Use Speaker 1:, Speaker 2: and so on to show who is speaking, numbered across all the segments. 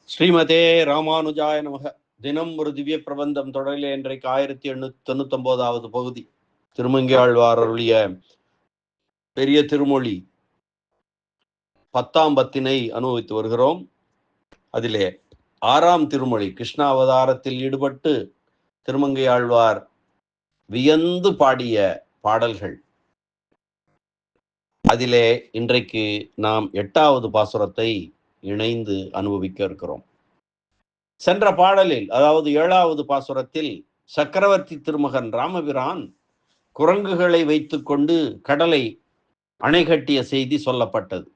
Speaker 1: ஸ்ரீமதே ராமானுஜாய நமக. தினம் ஒரு திவ்ய பிரபந்தம் தொடரிலே இன்றைக்கு 1899வது பகுதி. திருமங்கையாழ்வார் அருளிய பெரிய திருமொழி 10ஆம் பத்தினை அனுபவித்து வருகிறோம். அதிலே 6ஆம் திருமொழி கிருஷ்ண அவதாரத்தில் ஈடுபட்டு திருமங்கையாழ்வார் வியந்து பாடிய பாடல்கள். அதிலே இன்றைக்கு நாம் 8வது பாசுரத்தை இணைந்து அனுபவிக்க இருக்கிறோம். சென்ற பாடலில், அதாவது 7வது பாசுரத்தில், சக்கரவர்த்தி திருமகன் ராமபிரான் குரங்குகளை வைத்துக் கொண்டு கடலை அணை கட்டிய செய்தி சொல்லப்பட்டது.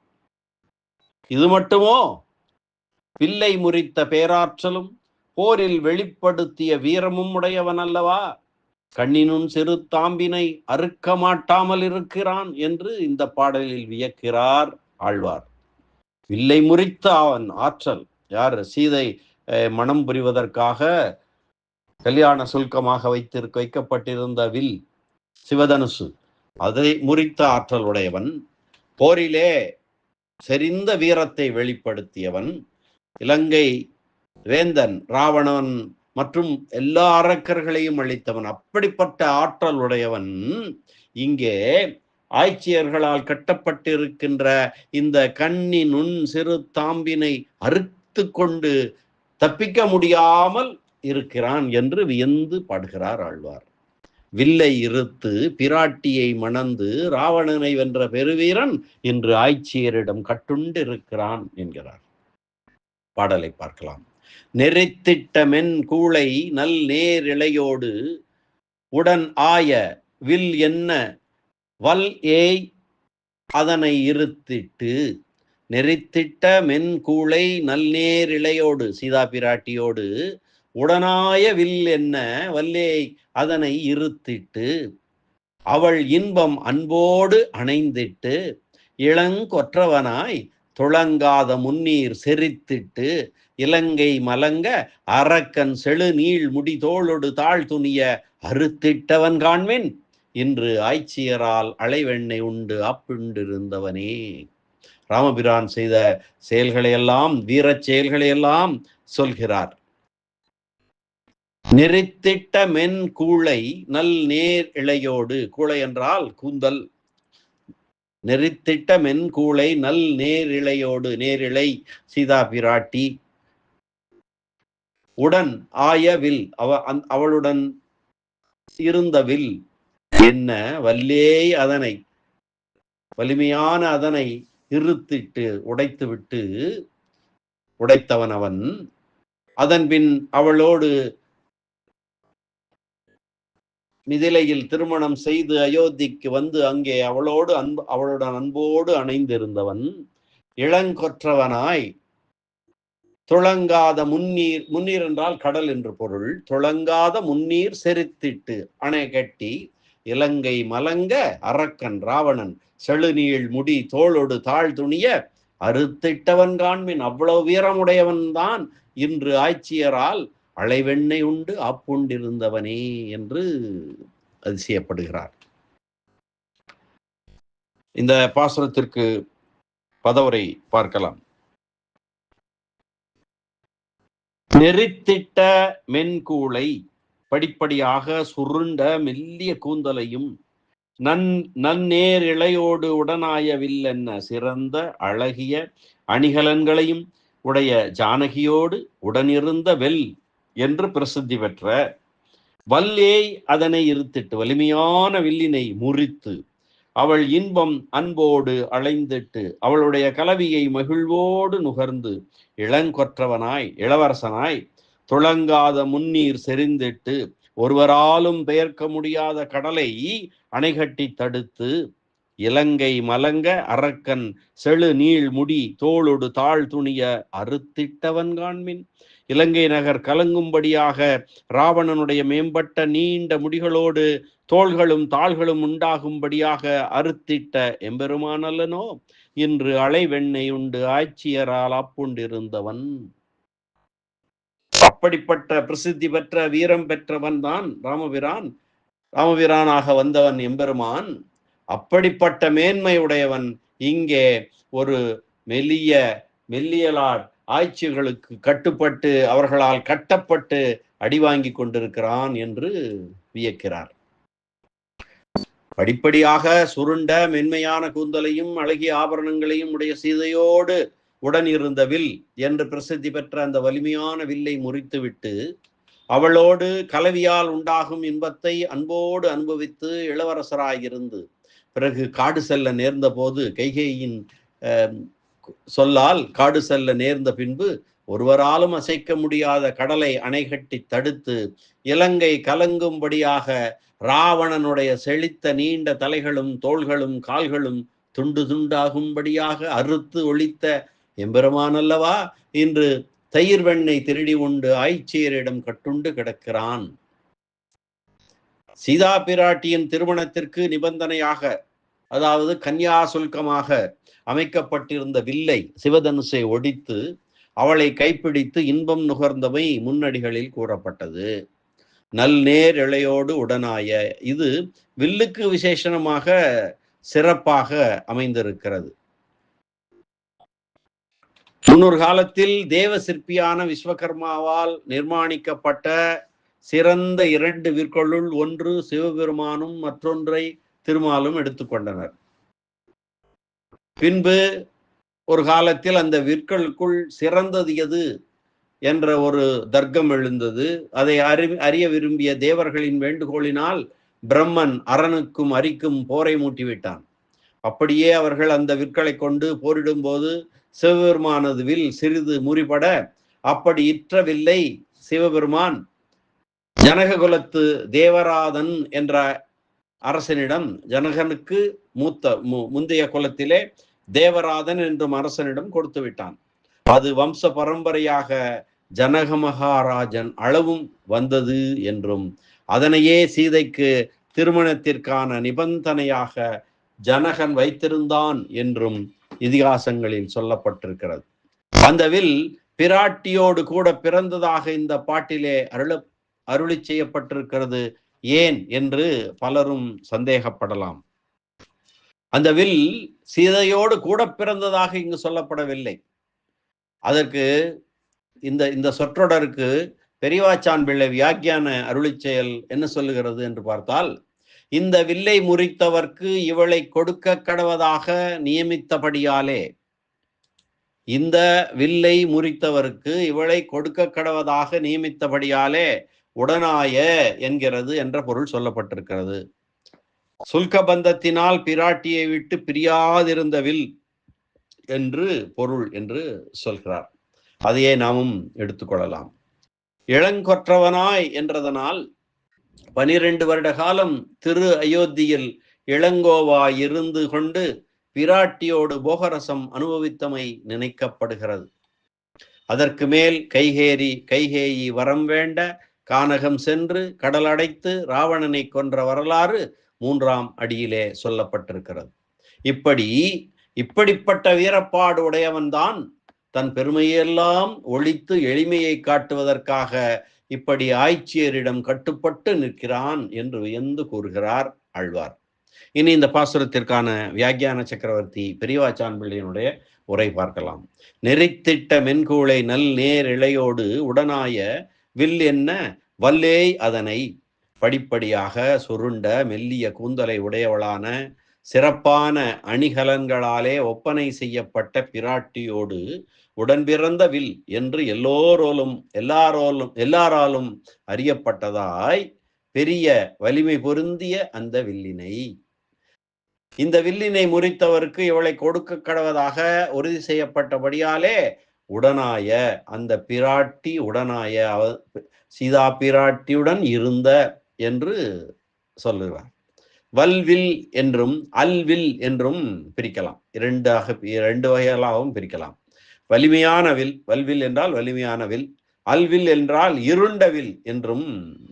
Speaker 1: இது மட்டுமோ, வில்லை முறித்த பேராற்றலும் போரில் வெளிப்படுத்திய வீரமும் உடையவன் அல்லவா, கண்ணினும் சிறு தாம்பினை அறுக்க மாட்டாமல் இருக்கிறான் என்று இந்த பாடலில் வியக்கிறார் ஆழ்வார். வில்லை முறித்த அவன் ஆற்றல், யார்? சீதை மனம் புரிவதற்காக கல்யாண சுல்கமாக வைக்கப்பட்டிருந்த வில், சிவதனுசு, அதை முறித்த ஆற்றல் உடையவன், போரிலே செறிந்த வீரத்தை வெளிப்படுத்தியவன், இலங்கை வேந்தன் ராவணன் மற்றும் எல்லா அரக்கர்களையும் அழித்தவன், அப்படிப்பட்ட ஆற்றல் உடையவன் இங்கே ஆய்ச்சியர்களால் கட்டப்பட்டிருக்கின்ற இந்த கண்ணி நுண் சிறு தாம்பினை அறுத்து கொண்டு தப்பிக்க முடியாமல் இருக்கிறான் என்று வியந்து பாடுகிறார் ஆழ்வார். வில்லை இருத்து பிராட்டியை மணந்து ராவணனை வென்ற பெருவீரன் இன்று ஆய்ச்சியரிடம் கட்டுண்டு இருக்கிறான் என்கிறார். பாடலை பார்க்கலாம். நெறித்திட்ட மென் கூளை நல் நேர் இளையோடு உடன் ஆய வில் என்ன வல் ஏய் அதனை இருத்திட்டு. நெறித்திட்ட மென் கூளை நல்நேர் இளையோடு, சீதா பிராட்டியோடு உடனாய வில் என்ன வல்லேய் அதனை இருத்திட்டு. அவள் இன்பம் அன்போடு அணைந்திட்டு இளங்கொற்றவனாய் துளங்காத முன்னீர் செறித்திட்டு. இலங்கை மலங்க அரக்கன் செழு நீள் முடி தோளொடு தாழ் துணிய அறுத்திட்டவன் காண்மின் இன்று ஆய்ச்சியரால் அலைவெண்ணை உண்டு அப்புண்டிருந்தவனே. ராமபிரான் செய்த செயல்களையெல்லாம், வீரச் செயல்களையெல்லாம் சொல்கிறார். நெறித்திட்ட மென் கூளை நல் நேர் இளையோடு, கூளை என்றால் கூந்தல். நெறித்திட்ட மென் கூளை நல் நேர் இளையோடு, நேரிழை சீதா பிராட்டி, உடன் ஆய வில், அவளுடன் இருந்த வில் என்ன வல்லேய் அதனை, வலிமையான அதனை இருத்திட்டு உடைத்துவிட்டு, உடைத்தவன் அவன். அதன் பின் அவளோடு மிதிலையில் திருமணம் செய்து அயோத்திக்கு வந்து அங்கே அவளுடன் அன்போடு அணைந்திருந்தவன். இளங்கொற்றவனாய் துளங்காத முன்னீர், முன்னீர் என்றால் கடல் என்று பொருள், துளங்காத முன்னீர் செறித்திட்டு அணை கட்டி. இலங்கை மலங்க அரக்கன் ராவணன் செழுநீள் முடி தோளொடு தாழ் துணிய அறுத்திட்டவன் காண்மின். அவ்வளவு வீரமுடையவன் தான் இன்று ஆய்ச்சியரால் அலைவெண்ணை உண்டு ஆப்புண்டிருந்தவனே என்று அதிசயப்படுகிறார். இந்த பாசுரத்திற்கு பதவுரை பார்க்கலாம். நெறித்திட்ட மென்கூளை, படிப்படியாக சுருண்ட மெல்லிய கூந்தலையும், நன்னேர் இளையோடு உடனாய வில் என்ன சிறந்த அழகிய அணிகலன்களையும் உடைய ஜானகியோடு உடனிருந்த வெல் என்று பிரசித்தி பெற்ற வல்லேய் அதனை இருத்திட்டு, வலிமையான வில்லினை முறித்து, அவள் இன்பம் அன்போடு அலைந்திட்டு, அவளுடைய கலவியை மகிழ்வோடு நுகர்ந்து, இளங்கொற்றவனாய் இளவரசனாய் துளங்காத முன்னீர் செறிந்திட்டு, ஒருவராலும் பெயர்க்க முடியாத கடலை அணைகட்டி தடுத்து, இலங்கை மலங்க அரக்கன் செழு நீள் முடி தோளொடு தாழ் துணிய அறுத்திட்டவன் காண்மின். இலங்கை நகர் கலங்கும்படியாக ராவணனுடைய மேம்பட்ட நீண்ட முடிகளோடு தோள்களும் தாள்களும் உண்டாகும்படியாக அறுத்திட்ட எம்பெருமான் அல்லனோ இன்று அலைவெண்ணை உண்டு ஆய்ச்சியரால் அப்புண்டிருந்தவன். அப்படிப்பட்ட பிரசித்தி பெற்ற வீரம் பெற்றவன் தான் ராமபிரான். ராமபிரானாக வந்தவன் எம்பெருமான். அப்படிப்பட்ட மேன்மை உடையவன் இங்கே ஒரு மெல்லியலாட் ஆட்சிகளுக்கு கட்டுப்பட்டு அவர்களால் கட்டப்பட்டு அடிவாங்கி கொண்டிருக்கிறான் என்று வியக்கிறார். படிப்படியாக சுருண்ட மென்மையான கூந்தலையும் அழகிய ஆபரணங்களையும் உடைய சீதையோடு உடன் இருந்த வில் என்று பிரசித்தி பெற்ற அந்த வலிமையான வில்லை முறித்துவிட்டு அவளோடு கலவியால் உண்டாகும் இன்பத்தை அன்போடு அனுபவித்து இளவரசராயிருந்து பிறகு காடு செல்ல நேர்ந்த போது கைகேயின் சொல்லால் காடு செல்ல நேர்ந்த பின்பு ஒருவராலும் அசைக்க முடியாத கடலை அணைகட்டி தடுத்து இலங்கை கலங்கும்படியாக ராவணனுடைய செழித்த நீண்ட தலைகளும் தோள்களும் கால்களும் துண்டு துண்டாகும்படியாக அறுத்து ஒழித்த எம்பெருமான் அல்லவா இன்று தயிர் வெண்ணெய் திருடி உண்டு ஆய்ச்சியரிடம் கட்டுண்டு கிடக்கிறான். சீதா பிராட்டியின் திருமணத்திற்கு நிபந்தனையாக, அதாவது கன்யா சுல்கமாக அமைக்கப்பட்டிருந்த வில்லை சிவதனுசை ஒடித்து அவளை கைப்பிடித்து இன்பம் நுகர்ந்தவை முன்னடிகளில் கூறப்பட்டது. நல் நேர் இளையோடு உடனாய இது வில்லுக்கு விசேஷமாக சிறப்பாக அமைந்திருக்கிறது. முன்னொரு காலத்தில் தேவ சிற்பியான விஸ்வகர்மாவால் நிர்மாணிக்கப்பட்ட சிறந்த 2 விற்களுள் ஒன்று சிவபெருமானும் மற்றொன்றை திருமாலும் எடுத்துக்கொண்டனர். பின்பு ஒரு காலத்தில் அந்த விற்களுக்குள் சிறந்தது எது என்ற ஒரு தர்க்கம் எழுந்தது. அதை அறிய விரும்பிய தேவர்களின் வேண்டுகோளினால் பிரம்மன் அரணுக்கும் அரிக்கும் போரை மூட்டிவிட்டான். அப்படியே அவர்கள் அந்த விற்களை கொண்டு போரிடும் போது சிவபெருமானது வில் சிறிது முறிபட அப்படி இற்றவில்லை சிவபெருமான் ஜனககுலத்து தேவராதன் என்ற அரசனிடம், ஜனகனுக்கு முந்தைய குலத்திலே தேவராதன் என்றும் அரசனிடம் கொடுத்து விட்டான். அது வம்ச பரம்பரையாக ஜனக மகாராஜன் அளவும் வந்தது என்றும் அதனையே சீதைக்கு திருமணத்திற்கான நிபந்தனையாக ஜனகன் வைத்திருந்தான் என்றும் இதிகாசங்களில் சொல்லப்பட்டிருக்கிறது. அந்த வில் பிராட்டியோடு கூட பிறந்ததாக இந்த பாட்டிலே அருளி செய்யப்பட்டிருக்கிறது ஏன் என்று பலரும் சந்தேகப்படலாம். அந்த வில் சீதையோடு கூட பிறந்ததாக இங்கு சொல்லப்படவில்லை. அதற்கு இந்த சொற்றொடருக்கு பெரியவாச்சான் பிள்ளை வியாக்கியான அருளி செயல் என்ன சொல்லுகிறது என்று பார்த்தால், இந்த வில்லை முறித்தவர்க்கு இவளை கொடுக்க கடவதாக நியமித்தபடியாலே, இந்த வில்லை முறித்தவருக்கு இவளை கொடுக்க கடவதாக நியமித்தபடியாலே உடனாய என்கிறது என்ற பொருள் சொல்லப்பட்டிருக்கிறது. சுல்கபந்தத்தினால் பிராட்டியை விட்டு பிரியாதிருந்த வில் என்று பொருள் என்று சொல்கிறார். அதையே நாமும் எடுத்துக்கொள்ளலாம். இளங்கொற்றவனாய் என்றதனால் 12 வருட காலம் திரு அயோத்தியில் இளங்கோவாய் இருந்து கொண்டு பிராட்டியோடு போகரசம் அனுபவித்தமை நினைக்கப்படுகிறது. அதற்கு மேல் கைகேயி வரம் வேண்ட கானகம் சென்று கடல் அடைத்து ராவணனை கொன்ற வரலாறு 3ஆம் அடியிலே சொல்லப்பட்டிருக்கிறது. இப்படிப்பட்ட வீரப்பாடு உடையவன்தான் தன் பெருமையெல்லாம் ஒழித்து எளிமையை காட்டுவதற்காக இப்படி ஆய்ச்சியரிடம் கட்டுப்பட்டு நிற்கிறான் என்று வியந்து கூறுகிறார் ஆழ்வார். இனி இந்த பாசுரத்திற்கான வியாக்கியான சக்கரவர்த்தி பெரியவாச்சான் பிள்ளையினுடைய உரை பார்க்கலாம். நெறித்திட்ட மென்கூளை நல் நேர் இளையோடு உடனாய வில் என்ன வல்லேய் அதனை படிப்படியாக சுருண்ட மெல்லிய கூந்தலை உடையவளான சிறப்பான அணிகலன்களாலே ஒப்பனை செய்யப்பட்ட பிராட்டியோடு உடன் பிறந்த வில் என்று எல்லாராலும் அறியப்பட்டதாய் பெரிய வலிமை பொருந்திய அந்த வில்லினை, இந்த வில்லினை முறித்தவருக்கு இவளை கொடுக்க கடவதாக உறுதி செய்யப்பட்டபடியாலே உடனாய அந்த பிராட்டி உடனாய சீதா பிராட்டியுடன் இருந்த என்று சொல்லுகிறார். வல்வில் என்றும் அல்வில் என்றும் பிரிக்கலாம். 2 வகைகளாகவும் பிரிக்கலாம். வலிமையான வில், வல்வில் என்றால் வலிமையான வில், அல்வில் என்றால் இருண்ட வில் என்றும்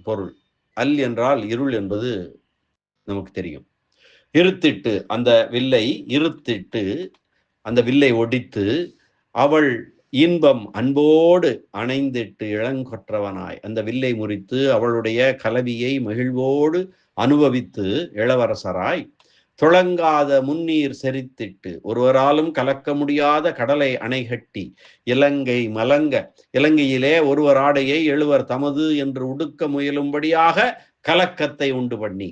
Speaker 1: பொருள். அல் என்றால் இருள் என்பது நமக்கு தெரியும். இருத்திட்டு அந்த வில்லை இருத்திட்டு அந்த வில்லை ஒடித்து அவள் இன்பம் அன்போடு அணைந்திட்டு இளங்கொற்றவனாய் அந்த வில்லை முறித்து அவளுடைய கலவியை மகிழ்வோடு அனுபவித்து இளவரசராய் துளங்காத முன்னீர் செறித்திட்டு, ஒருவராலும் கலக்க முடியாத கடலை அணைகட்டி, இலங்கை மலங்க, இலங்கையிலே ஒருவர் ஆடையை எழுவர் தமது என்று உடுக்க முயலும்படியாக கலக்கத்தை உண்டு பண்ணி,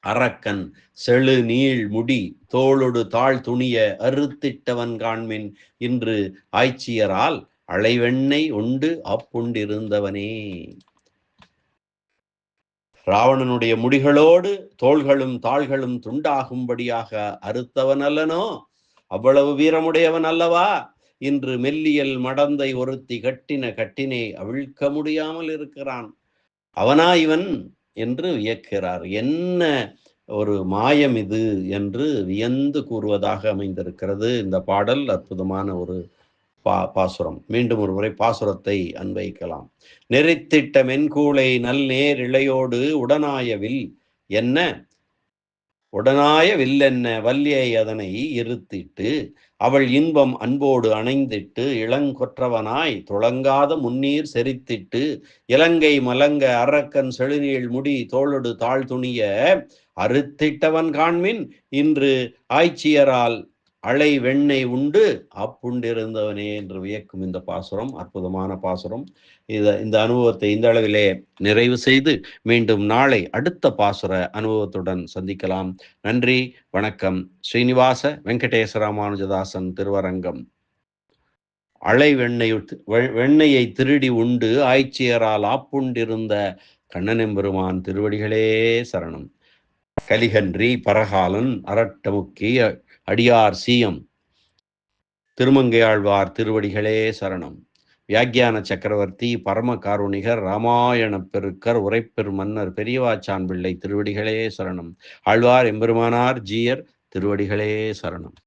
Speaker 1: அரக்கன் செழு நீள் முடி தோளொடு தாழ் துணிய அறுத்திட்டவன் காண்மின் இன்று ஆய்ச்சியரால் அளைவெண்ணை உண்டு அப்புண்டிருந்தவனே. ராவணனுடைய முடிகளோடு தோள்களும் தாள்களும் துண்டாகும்படியாக அறுத்தவன் அல்லனோ? அவ்வளவு வீரமுடையவன் அல்லவா? இன்று மெல்லியல் மடந்தை ஒருத்தி கட்டின கட்டினை அவிழ்க்க முடியாமல் இருக்கிறான். அவனா இவன் என்று வியக்கிறார். என்ன ஒரு மாயம் இது என்று வியந்து கூறுவதாக அமைந்திருக்கிறது இந்த பாடல். அற்புதமான ஒரு பாசுரம். மீண்டும் ஒரு முறை பாசுரத்தை அன்வைக்கலாம். நெறித்திட்ட மென்கூளை நல் நேர் இளையோடு உடனாயவில் என்ன, உடனாய வில்லென்ன வல்லியை அதனை இருத்திட்டு, அவள் இன்பம் அன்போடு அணைந்திட்டு, இளங்கொற்றவனாய் துளங்காத முன்னீர் செறித்திட்டு, இலங்கை மலங்க அரக்கன் செழுநீள் முடி தோளொடு தாழ் துணிய அறுத்திட்டவன் காண்மின் இன்று ஆய்ச்சியரால் அலை வெண்ணெய் உண்டு அப்புண்டிருந்தவனே என்று வியக்கும் இந்த பாசுரம். அற்புதமான பாசுரம். இந்த அனுபவத்தை இந்த அளவிலே நிறைவு செய்து மீண்டும் நாளை அடுத்த பாசுர அனுபவத்துடன் சந்திக்கலாம். நன்றி, வணக்கம். ஸ்ரீனிவாச வெங்கடேச ராமானுஜதாசன் திருவரங்கம். அலை வெண்ணெயை திருடி உண்டு ஆய்ச்சியரால் ஆப்புண்டிருந்த கண்ணனெம்பெருமான் திருவடிகளே சரணம். கலிகன்றி பரகாலன் அரட்டமுக்கி அடியார் சீயம் திருமங்கையாழ்வார் திருவடிகளே சரணம். வியாக்கியான சக்கரவர்த்தி பரம காருணிகர் ராமாயண பெருக்கர் உரைப்பெரு மன்னர் பெரியவாச்சான் பிள்ளை திருவடிகளே சரணம். ஆழ்வார் எம்பெருமானார் ஜீயர் திருவடிகளே சரணம்.